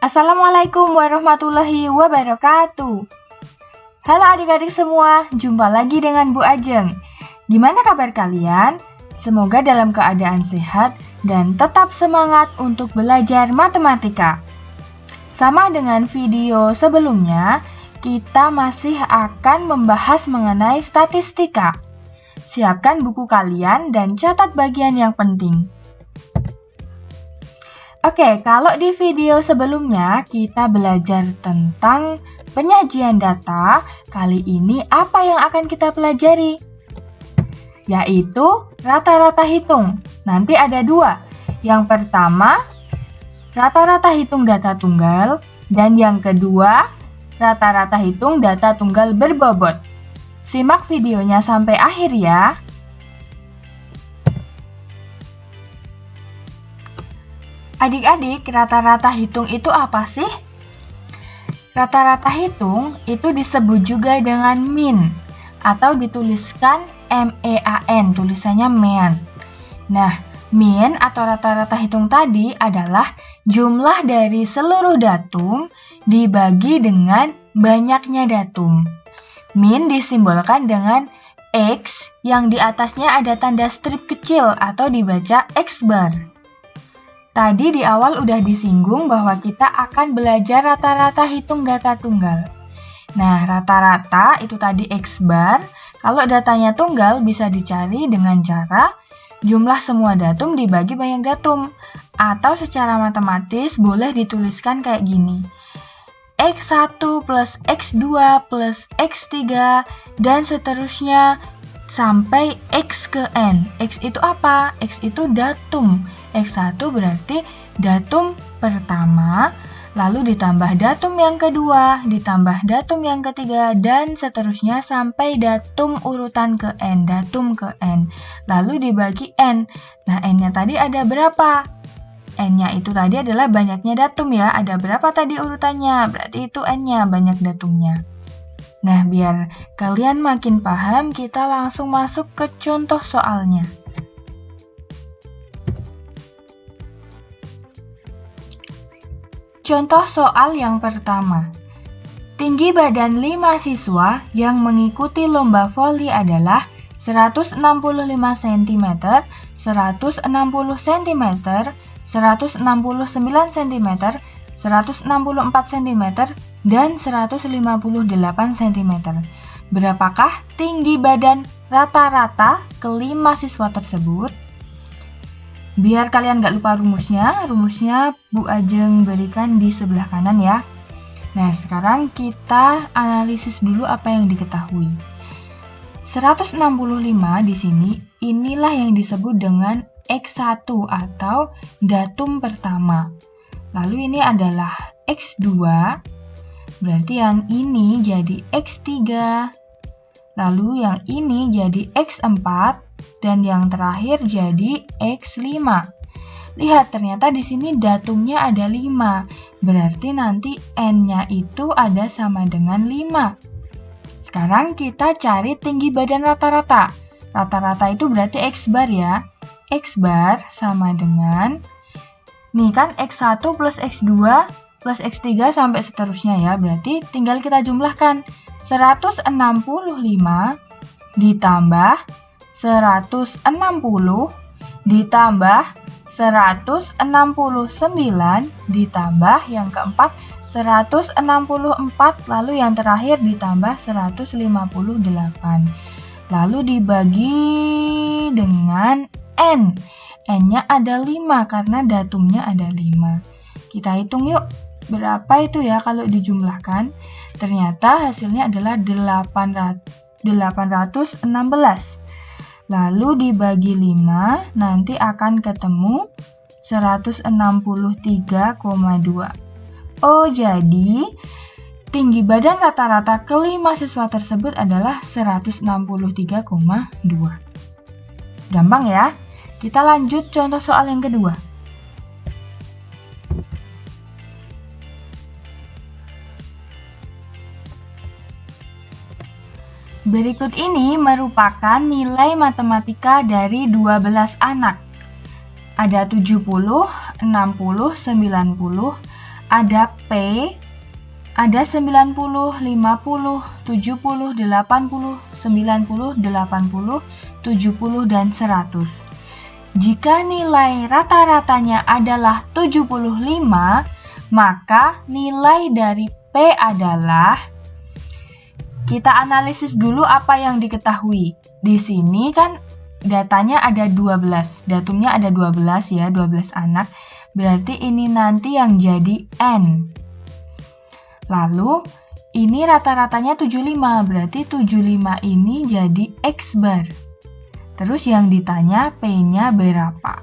Assalamualaikum warahmatullahi wabarakatuh. Halo adik-adik semua, jumpa lagi dengan Bu Ajeng. Gimana kabar kalian? Semoga dalam keadaan sehat dan tetap semangat untuk belajar matematika. Sama dengan video sebelumnya, kita masih akan membahas mengenai statistika. Siapkan buku kalian dan catat bagian yang penting. Oke, kalau di video sebelumnya kita belajar tentang penyajian data, kali ini apa yang akan kita pelajari? Yaitu rata-rata hitung. Nanti ada dua. Yang pertama, rata-rata hitung data tunggal, dan yang kedua, rata-rata hitung data tunggal berbobot. Simak videonya sampai akhir ya. Adik-adik, rata-rata hitung itu apa sih? Rata-rata hitung itu disebut juga dengan min atau dituliskan MEAN, tulisannya mean. Nah, min atau rata-rata hitung tadi adalah jumlah dari seluruh datum dibagi dengan banyaknya datum. Min disimbolkan dengan X yang di atasnya ada tanda strip kecil atau dibaca X bar. Tadi di awal udah disinggung bahwa kita akan belajar rata-rata hitung data tunggal. Nah, rata-rata itu tadi X bar. Kalau datanya tunggal bisa dicari dengan cara jumlah semua datum dibagi banyak datum. Atau secara matematis boleh dituliskan kayak gini. X1 plus X2 plus X3 dan seterusnya sampai X ke N. X itu apa? X itu datum. X1 berarti datum pertama, lalu ditambah datum yang kedua, ditambah datum yang ketiga, dan seterusnya sampai datum urutan ke N, datum ke N. Lalu dibagi N. Nah, N-nya tadi ada berapa? N-nya itu tadi adalah banyaknya datum ya. Ada berapa tadi urutannya? Berarti itu N-nya, banyak datumnya. Nah, biar kalian makin paham, kita langsung masuk ke contoh soalnya. Contoh soal yang pertama. Tinggi badan 5 siswa yang mengikuti lomba voli adalah 165 cm, 160 cm, 169 cm, 164 cm, dan 158 cm. Berapakah tinggi badan rata-rata kelima siswa tersebut? Biar kalian gak lupa rumusnya Bu Ajeng berikan di sebelah kanan ya. Nah, sekarang kita analisis dulu apa yang diketahui. 165 di sini, inilah yang disebut dengan X1 atau datum pertama. Lalu ini adalah X2, berarti yang ini jadi X3, lalu yang ini jadi X4, dan yang terakhir jadi X5. Lihat, ternyata di sini datumnya ada 5, berarti nanti N-nya itu ada sama dengan 5. Sekarang kita cari tinggi badan rata-rata. Rata-rata itu berarti X bar ya. X bar sama dengan, nih kan X1 plus X2 plus X3 sampai seterusnya ya. Berarti tinggal kita jumlahkan 165 ditambah 160 ditambah 169 ditambah yang keempat 164, lalu yang terakhir ditambah 158. Lalu dibagi dengan N. N-nya ada 5 karena datumnya ada 5. Kita hitung yuk, berapa itu ya kalau dijumlahkan? Ternyata hasilnya adalah 816. Lalu dibagi 5, nanti akan ketemu 163,2. Oh, jadi tinggi badan rata-rata kelima siswa tersebut adalah 163,2. Gampang ya? Kita lanjut contoh soal yang kedua. Berikut ini merupakan nilai matematika dari 12 anak. Ada 70, 60, 90, ada P, ada 90, 50, 70, 80, 90, 80, 70, dan 100. Jika nilai rata-ratanya adalah 75, maka nilai dari P adalah, kita analisis dulu apa yang diketahui. Di sini kan datanya ada 12, datumnya ada 12 ya, 12 anak. Berarti ini nanti yang jadi N. Lalu ini rata-ratanya 75, berarti 75 ini jadi X bar. Terus yang ditanya P-nya berapa?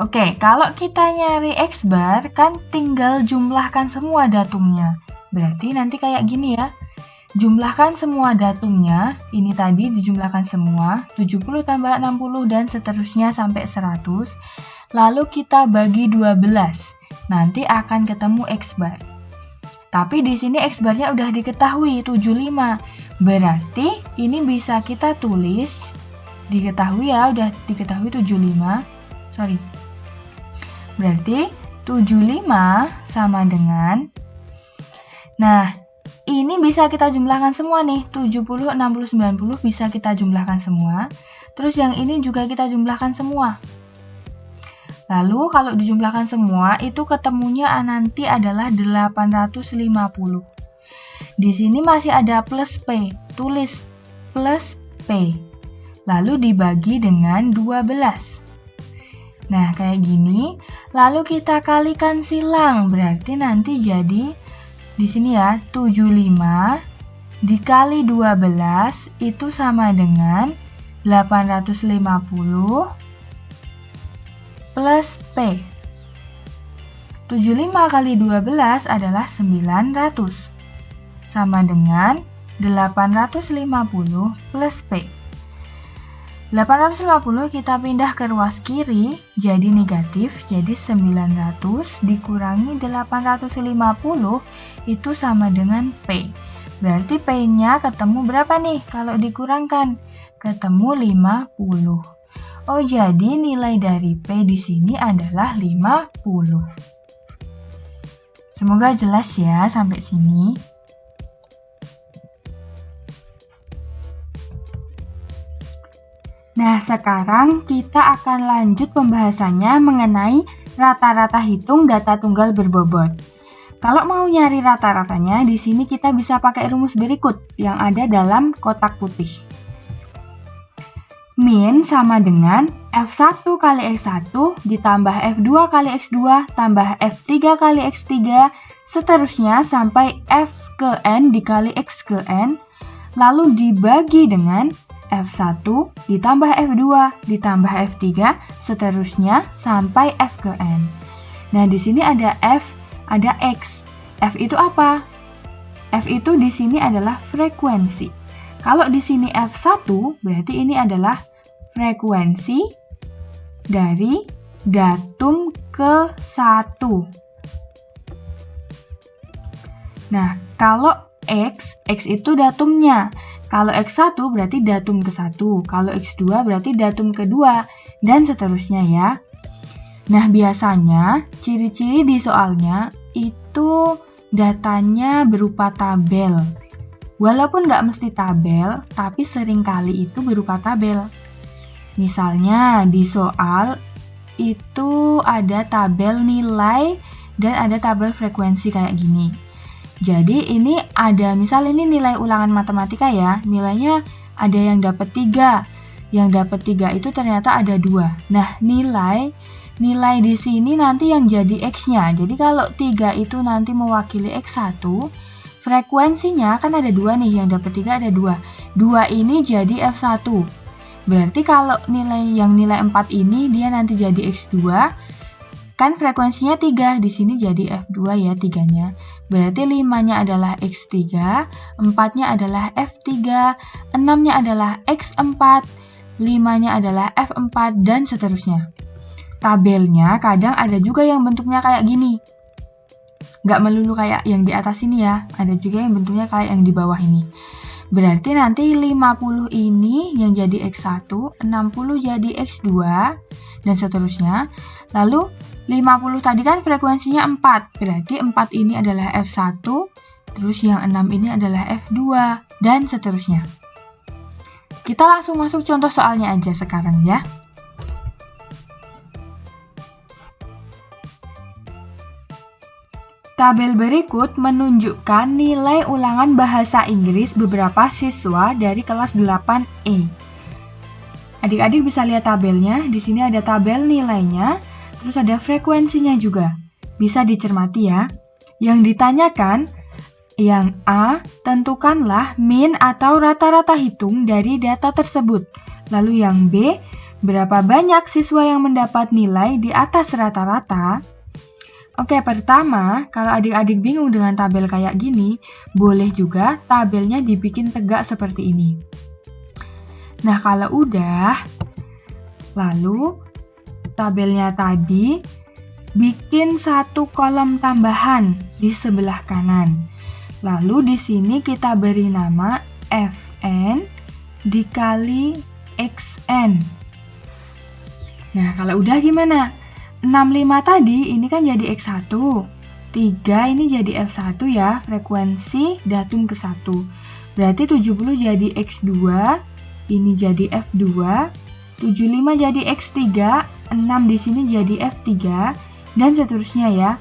Oke, kalau kita nyari X bar kan tinggal jumlahkan semua datumnya. Berarti nanti kayak gini ya. Jumlahkan semua datumnya, ini tadi dijumlahkan semua, 70 tambah 60 dan seterusnya sampai 100. Lalu kita bagi 12, nanti akan ketemu X bar. Tapi di sini X barnya udah diketahui, 75. Berarti ini bisa kita tulis, diketahui ya, udah diketahui 75. Berarti 75 sama dengan, nah ini bisa kita jumlahkan semua nih, 70, 60, 90 bisa kita jumlahkan semua. Terus yang ini juga kita jumlahkan semua. Lalu kalau dijumlahkan semua itu ketemunya nanti adalah 850. Di sini masih ada plus P, tulis plus P. Lalu dibagi dengan 12. Nah, kayak gini. Lalu kita kalikan silang, berarti nanti jadi di sini ya, 75 dikali 12 itu sama dengan 850 plus P. 75 kali 12 adalah 900. Sama dengan 850 plus P. 850 kita pindah ke ruas kiri, jadi negatif, jadi 900 dikurangi 850 itu sama dengan P. Berarti P-nya ketemu berapa nih kalau dikurangkan? Ketemu 50. Oh, jadi nilai dari P di sini adalah 50. Semoga jelas ya sampai sini. Nah, sekarang kita akan lanjut pembahasannya mengenai rata-rata hitung data tunggal berbobot. Kalau mau nyari rata-ratanya, di sini kita bisa pakai rumus berikut yang ada dalam kotak putih. Min sama dengan F1 kali X1 ditambah F2 kali X2 tambah F3 kali X3 seterusnya sampai F ke N dikali X ke N, lalu dibagi dengan F1 ditambah F2 ditambah F3 seterusnya sampai F ke N. Nah, di sini ada F, ada X. F itu apa? F itu di sini adalah frekuensi. Kalau di sini F1 berarti ini adalah frekuensi dari datum ke 1. Nah, kalau X itu datumnya. Kalau X1 berarti datum ke-1, kalau X2 berarti datum kedua, dan seterusnya ya. Nah, biasanya ciri-ciri di soalnya itu datanya berupa tabel. Walaupun nggak mesti tabel, tapi seringkali itu berupa tabel. Misalnya di soal itu ada tabel nilai dan ada tabel frekuensi kayak gini. Jadi ini ada, misal ini nilai ulangan matematika ya, nilainya ada yang dapat 3. Yang dapat 3 itu ternyata ada 2. Nah, nilai di sini nanti yang jadi X-nya. Jadi kalau 3 itu nanti mewakili X1, frekuensinya kan ada 2 nih, yang dapat 3 ada 2. 2 ini jadi F1. Berarti kalau nilai 4 ini dia nanti jadi X2. Kan frekuensinya 3, di sini jadi F2 ya 3-nya. Berarti 5-nya adalah X3, 4-nya adalah F3, 6-nya adalah X4, 5-nya adalah F4, dan seterusnya. Tabelnya kadang ada juga yang bentuknya kayak gini. Nggak melulu kayak yang di atas ini ya, ada juga yang bentuknya kayak yang di bawah ini. Berarti nanti 50 ini yang jadi X1, 60 jadi X2, dan seterusnya. Lalu 50 tadi kan frekuensinya 4, berarti 4 ini adalah F1, terus yang 6 ini adalah F2, dan seterusnya. Kita langsung masuk contoh soalnya aja sekarang ya. Tabel berikut menunjukkan nilai ulangan bahasa Inggris beberapa siswa dari kelas 8E. Adik-adik bisa lihat tabelnya, di sini ada tabel nilainya, terus ada frekuensinya juga. Bisa dicermati ya. Yang ditanyakan, yang A, tentukanlah min atau rata-rata hitung dari data tersebut. Lalu yang B, berapa banyak siswa yang mendapat nilai di atas rata-rata? Oke, pertama, kalau adik-adik bingung dengan tabel kayak gini, boleh juga tabelnya dibikin tegak seperti ini. Nah, kalau udah, lalu tabelnya tadi bikin satu kolom tambahan di sebelah kanan. Lalu di sini kita beri nama Fn dikali Xn. Nah, kalau udah gimana? 65 tadi ini kan jadi X1, 3 ini jadi F1 ya, frekuensi datum ke 1. Berarti 70 jadi X2, ini jadi F2, 75 jadi X3, 6 di sini jadi F3, dan seterusnya ya.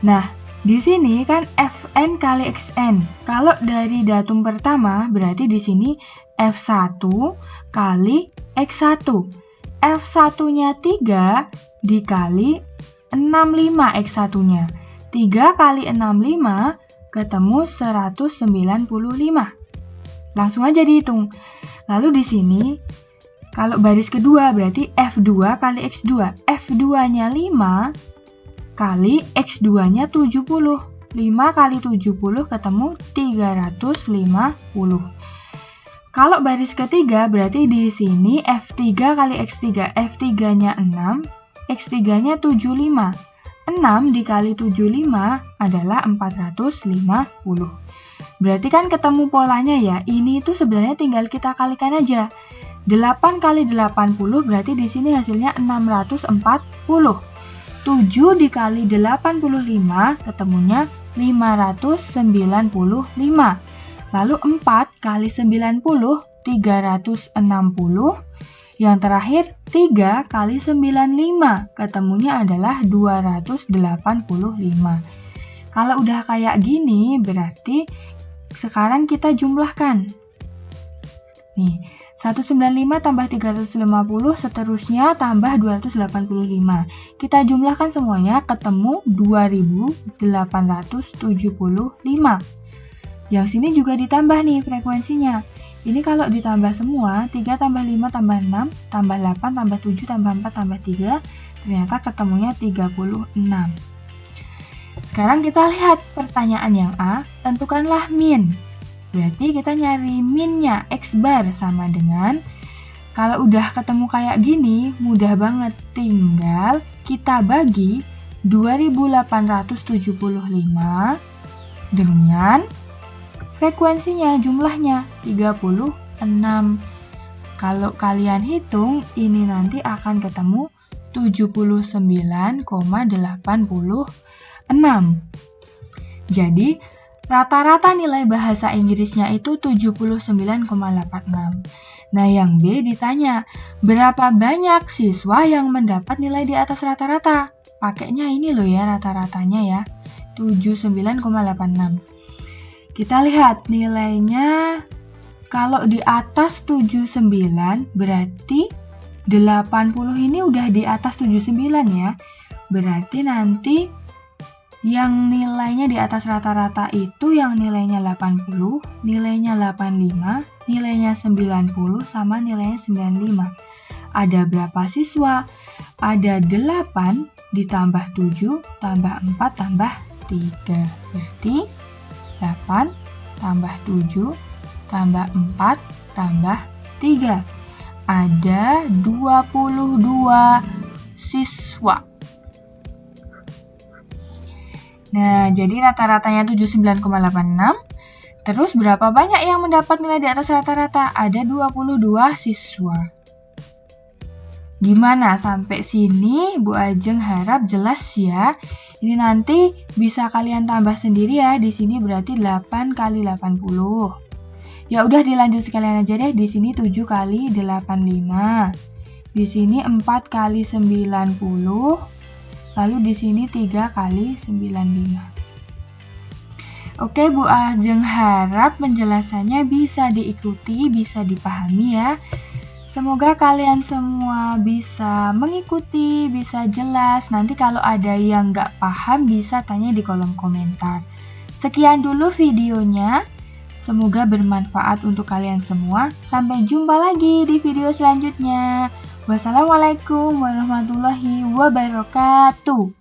Nah, di sini kan Fn kali Xn. Kalau dari datum pertama, berarti di sini F1 kali X1. F1-nya 3 dikali 65 X1-nya. 3 kali 65 ketemu 195. Langsung aja dihitung. Lalu di sini, kalau baris kedua berarti F2 kali X2. F2-nya 5 kali X2-nya 70. 5 kali 70 ketemu 350. Kalau baris ketiga berarti di sini F3 kali X3. F3-nya 6, X3-nya 75. 6 dikali 75 adalah 450. Berarti kan ketemu polanya ya. Ini itu sebenarnya tinggal kita kalikan aja. 8 kali 80 berarti di sini hasilnya 640. 7 dikali 85 ketemunya 595. Lalu 4 kali 90, 360. Yang terakhir, 3 kali 95, ketemunya adalah 285. Kalau udah kayak gini, berarti sekarang kita jumlahkan. Nih, 195 tambah 350, seterusnya tambah 285. Kita jumlahkan semuanya, ketemu 2875. Yang sini juga ditambah nih frekuensinya. Ini kalau ditambah semua, 3 tambah 5 tambah 6, tambah 8, tambah 7, tambah 4, tambah 3, ternyata ketemunya 36. Sekarang kita lihat pertanyaan yang A, tentukanlah min. Berarti kita nyari minnya, X bar sama dengan, kalau udah ketemu kayak gini, mudah banget. Tinggal kita bagi 2875 dengan frekuensinya, jumlahnya 36. Kalau kalian hitung, ini nanti akan ketemu 79,86. Jadi, rata-rata nilai bahasa Inggrisnya itu 79,86. Nah, yang B ditanya, berapa banyak siswa yang mendapat nilai di atas rata-rata? Pakainya ini loh ya rata-ratanya ya, 79,86. Kita lihat nilainya, kalau di atas 79 berarti 80 ini udah di atas 79 ya. Berarti nanti yang nilainya di atas rata-rata itu yang nilainya 80, nilainya 85, nilainya 90, sama nilainya 95. Ada berapa siswa? Ada 8 ditambah 7 tambah 4 tambah 3. Berarti 8 tambah 7 tambah 4 tambah 3. Ada 22 siswa. Nah, jadi rata-ratanya 79,86. Terus berapa banyak yang mendapat nilai di atas rata-rata? Ada 22 siswa. Gimana sampai sini? Bu Ajeng harap jelas ya. Ini nanti bisa kalian tambah sendiri ya. Di sini berarti 8 kali 80. Ya udah dilanjut sekalian aja deh. Di sini 7 kali 85. Di sini 4 kali 90. Lalu di sini 3 kali 95. Oke, Bu Ajeng harap penjelasannya bisa diikuti, bisa dipahami ya. Semoga kalian semua bisa mengikuti, bisa jelas. Nanti kalau ada yang nggak paham bisa tanya di kolom komentar. Sekian dulu videonya. Semoga bermanfaat untuk kalian semua. Sampai jumpa lagi di video selanjutnya. Wassalamualaikum warahmatullahi wabarakatuh.